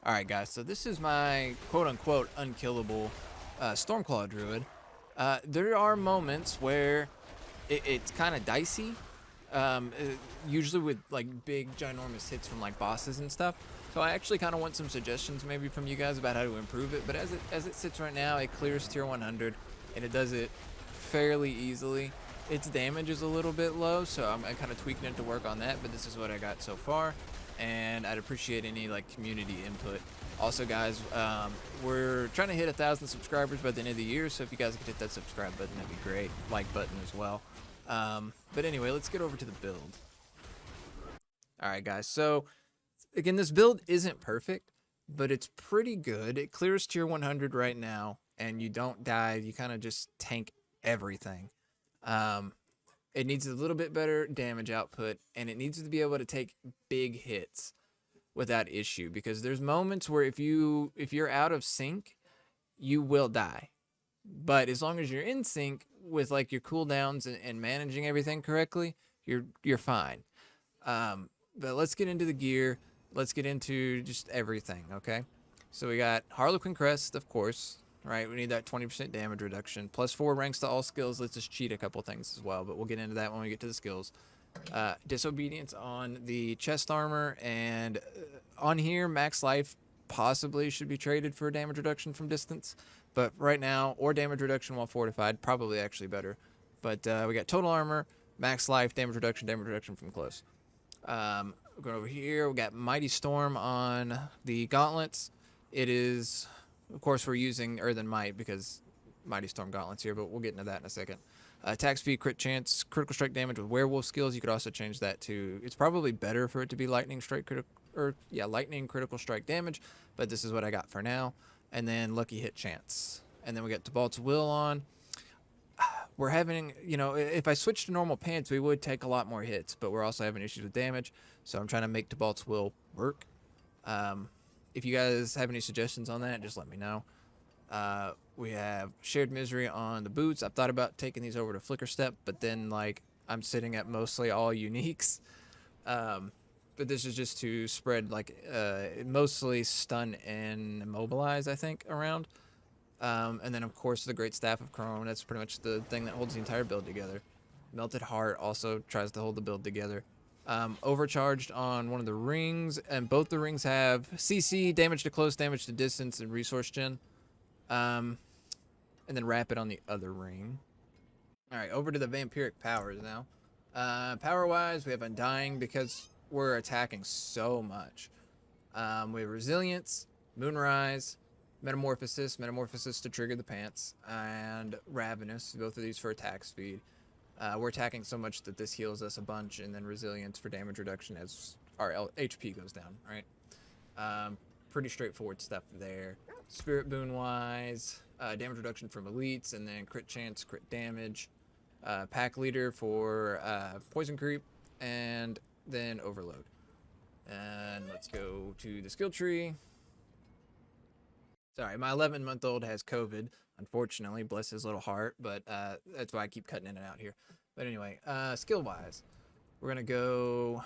Alright guys, so this is my quote-unquote unkillable Stormclaw Druid. There are moments where it's kind of dicey, usually with like big ginormous hits from like bosses and stuff. So I actually kind of want some suggestions maybe from you guys about how to improve it, but as it sits right now, it clears tier 100 and it does it fairly easily. Its damage is a little bit low, so I'm kind of tweaking it to work on that, but this is what I got so far, and I'd appreciate any like community input. Also guys, we're trying to hit 1,000 subscribers by the end of the year, so if you guys could hit that subscribe button, that'd be great. Like button as well. But anyway, let's get over to the build. Alright guys, so again, this build isn't perfect, but it's pretty good. It clears tier 100 right now, and you don't die, you kind of just tank everything. It needs a little bit better damage output, and it needs to be able to take big hits without issue, because there's moments where if you're out of sync, you will die. But as long as you're in sync with like your cooldowns and managing everything correctly, you're fine. But let's get into the gear. Let's get into just everything, okay? So we got Harlequin Crest, of course, right? We need that 20% damage reduction. Plus 4 ranks to all skills lets us cheat a couple things as well, but we'll get into that when we get to the skills. Disobedience on the chest armor, and on here, max life possibly should be traded for damage reduction from distance. But right now, or damage reduction while fortified, probably actually better. But we got total armor, max life, damage reduction from close. Going over here, we got Mighty Storm on the gauntlets. It is, of course, we're using Earthen Might because Mighty Storm gauntlets here, but we'll get into that in a second. Attack speed, crit chance, critical strike damage with werewolf skills. You could also change that to, it's probably better for it to be lightning critical strike damage, but this is what I got for now. And then lucky hit chance. And then we got Tibalt's Will on. We're having, you know, if I switch to normal pants, we would take a lot more hits, but we're also having issues with damage, so I'm trying to make Tibalt's Will work. If you guys have any suggestions on that, just let me know. We have Shared Misery on the boots. I've thought about taking these over to Flicker Step, but then like I'm sitting at mostly all uniques. But this is just to spread like mostly stun and immobilize, I think, around. And then of course the Great Staff of Chrome. That's pretty much the thing that holds the entire build together. Melted Heart also tries to hold the build together. Overcharged on one of the rings, and both the rings have CC, damage to close, damage to distance, and resource gen. And then Rapid on the other ring. Alright, over to the vampiric powers now. Power-wise, we have Undying because we're attacking so much. We have Resilience, Moonrise, Metamorphosis to trigger the pants, and Ravenous, both of these for attack speed. We're attacking so much that this heals us a bunch, and then Resilience for damage reduction as our HP goes down, right? Pretty straightforward stuff there. Spirit Boon wise, damage reduction from elites, and then crit chance, crit damage. Pack Leader for poison creep, and then Overload. And let's go to the skill tree. Sorry, my 11-month-old has COVID, unfortunately, bless his little heart, but that's why I keep cutting in and out here. But anyway, skill-wise, we're going to go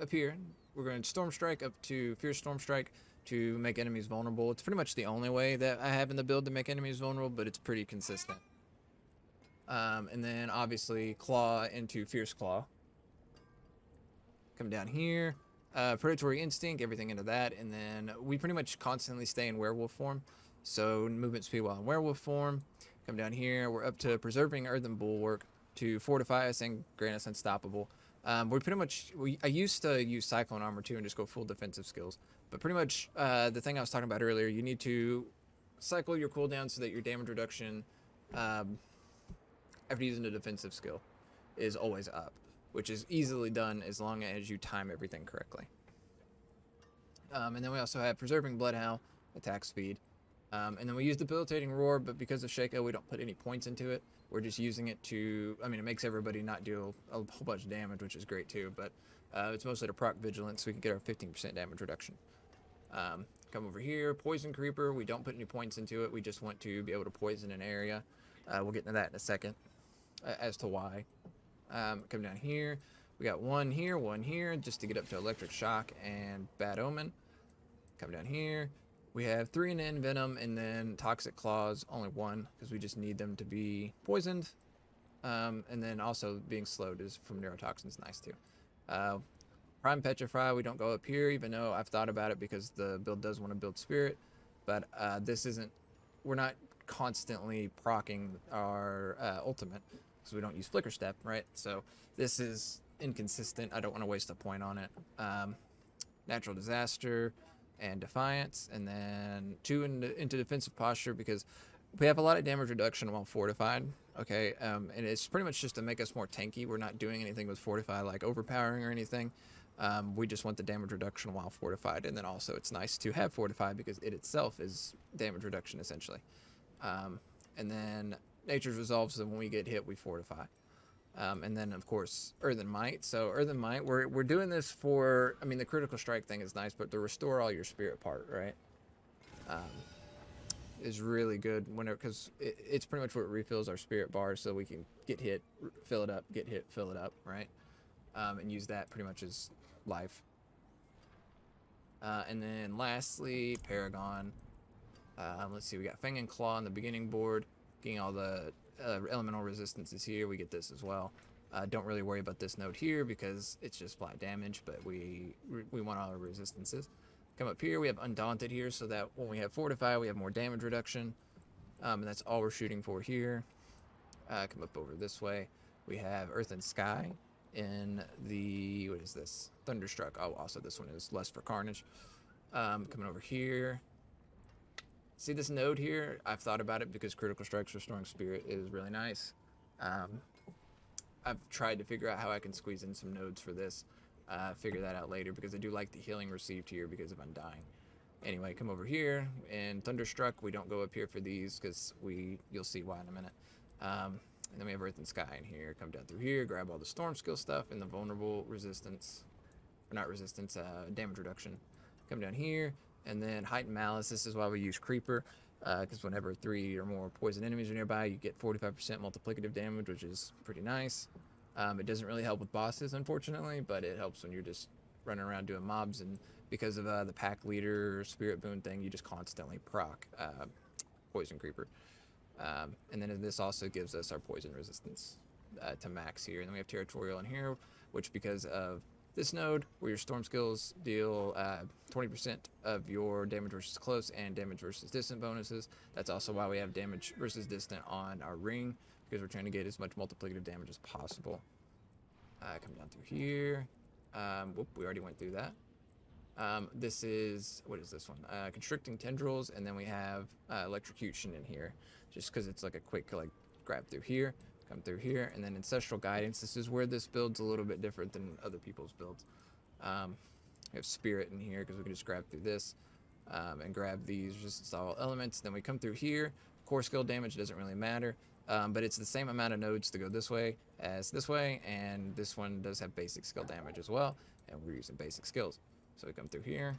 up here. We're going to Storm Strike up to Fierce Storm Strike to make enemies vulnerable. It's pretty much the only way that I have in the build to make enemies vulnerable, but it's pretty consistent. And then, obviously, Claw into Fierce Claw. Come down here. Predatory Instinct, everything into that, and then we pretty much constantly stay in werewolf form, so movement speed while in werewolf form. Come down here, we're up to Preserving Earthen Bulwark to fortify us and grant us unstoppable. We're pretty much, I used to use Cyclone Armor too and just go full defensive skills, but pretty much the thing I was talking about earlier, you need to cycle your cooldown so that your damage reduction after using a defensive skill is always up, which is easily done as long as you time everything correctly. And then we also have Preserving Bloodhound, attack speed. And then we use Debilitating Roar, but because of Shaco, we don't put any points into it. We're just using it to, I mean, it makes everybody not do a whole bunch of damage, which is great too, but it's mostly to proc Vigilance so we can get our 15% damage reduction. Come over here, Poison Creeper, we don't put any points into it, we just want to be able to poison an area. We'll get into that in a second, as to why. Come down here, we got one here, just to get up to Electric Shock and Bad Omen. Come down here. We have 3 in Venom, and then Toxic Claws, only 1, because we just need them to be poisoned. And then also being slowed is from neurotoxins, nice too. Prime Petrify, we don't go up here, even though I've thought about it because the build does want to build Spirit. But this isn't, we're not constantly proccing our ultimate, because we don't use Flicker Step, right? So this is inconsistent. I don't want to waste a point on it. Natural Disaster and Defiance, and then 2 into defensive posture, because we have a lot of damage reduction while fortified. Okay, and it's pretty much just to make us more tanky. We're not doing anything with fortify like overpowering or anything. We just want the damage reduction while fortified, and then also it's nice to have fortified because it itself is damage reduction essentially. And then Nature's Resolve, so when we get hit we fortify. And then of course Earthen Might. So Earthen Might, we're doing this for, I mean, the critical strike thing is nice, but to restore all your spirit part, right, is really good whenever, because it's pretty much what refills our spirit bar, so we can get hit, fill it up, get hit, fill it up, right, and use that pretty much as life. And then lastly, Paragon. Let's see, we got Fang and Claw on the beginning board, getting all the elemental resistances here. We get this as well. Don't really worry about this node here because it's just flat damage, but we want all our resistances. Come up here, we have Undaunted here, so that when we have Fortify, we have more damage reduction, and that's all we're shooting for here. Come up over this way, we have Earth and Sky in the, what is this? Thunderstruck. Oh, also this one is less for Carnage. Coming over here. See this node here? I've thought about it because Critical Strikes Restoring Spirit is really nice. I've tried to figure out how I can squeeze in some nodes for this. Figure that out later because I do like the healing received here because of Undying. Anyway, come over here, and Thunderstruck, we don't go up here for these because you'll see why in a minute. And then we have Earth and Sky in here. Come down through here, grab all the Storm skill stuff and the vulnerable resistance, or not resistance, damage reduction. Come down here, and then Heightened Malice. This is why we use Creeper, because whenever 3 or more poison enemies are nearby, you get 45% multiplicative damage, which is pretty nice. It doesn't really help with bosses, unfortunately, but it helps when you're just running around doing mobs, and because of the pack leader spirit boon thing, you just constantly proc poison creeper. And then this also gives us our poison resistance to max here. And then we have territorial in here, which because of this node, where your storm skills deal 20% of your damage versus close and damage versus distant bonuses. That's also why we have damage versus distant on our ring, because we're trying to get as much multiplicative damage as possible. Come down through here. Whoop, we already went through that. This is, what is this one? Constricting Tendrils, and then we have Electrocution in here, just because it's like a quick grab through here, come through here, and then Ancestral Guidance. This is where this build's a little bit different than other people's builds. We have Spirit in here because we can just grab through this and grab these resistance to all elements. Then we come through here. Core skill damage doesn't really matter, but it's the same amount of nodes to go this way as this way, and this one does have basic skill damage as well, and we're using basic skills. So we come through here.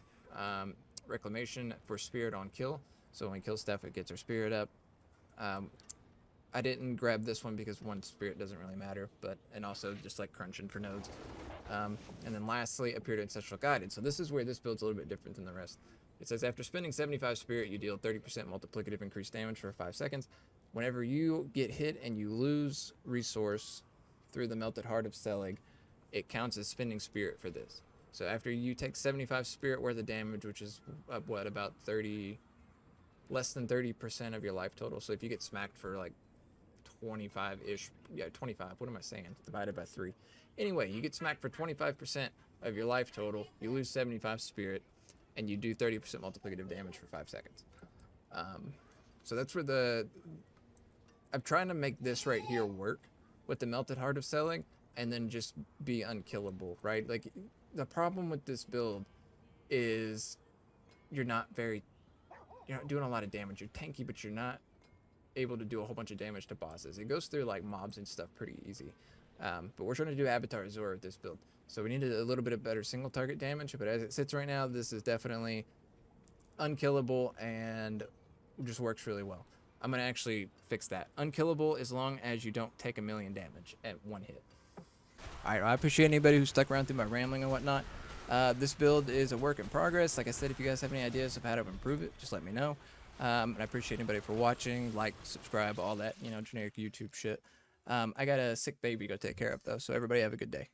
Reclamation for Spirit on kill, so when we kill stuff it gets our Spirit up. I didn't grab this one because one Spirit doesn't really matter, and also just like crunching for nodes. And then lastly, appear to Ancestral Guidance. So this is where this build's a little bit different than the rest. It says after spending 75 Spirit, you deal 30% multiplicative increased damage for 5 seconds. Whenever you get hit and you lose resource through the Melted Heart of Selig, it counts as spending Spirit for this. So after you take 75 Spirit worth of damage, which is what, about 30, less than 30% of your life total. So if you get smacked for like 25-ish, yeah, 25, what am I saying? Divided by 3. Anyway, you get smacked for 25% of your life total, you lose 75 Spirit, and you do 30% multiplicative damage for 5 seconds. So that's where I'm trying to make this right here work with the Melted Heart of Selig, and then just be unkillable, right? Like, the problem with this build is you're not doing a lot of damage. You're tanky, but you're not able to do a whole bunch of damage to bosses. It goes through like mobs and stuff pretty easy. But we're trying to do Abatoir Zor with this build. So we need a little bit of better single target damage, but as it sits right now, this is definitely unkillable and just works really well. I'm gonna actually fix that. Unkillable as long as you don't take 1,000,000 damage at one hit. Alright, well, I appreciate anybody who stuck around through my rambling and whatnot. This build is a work in progress. Like I said, if you guys have any ideas of how to improve it, just let me know. And I appreciate anybody for watching, like, subscribe, all that, you know, generic YouTube shit. I got a sick baby to go take care of, though, so everybody have a good day.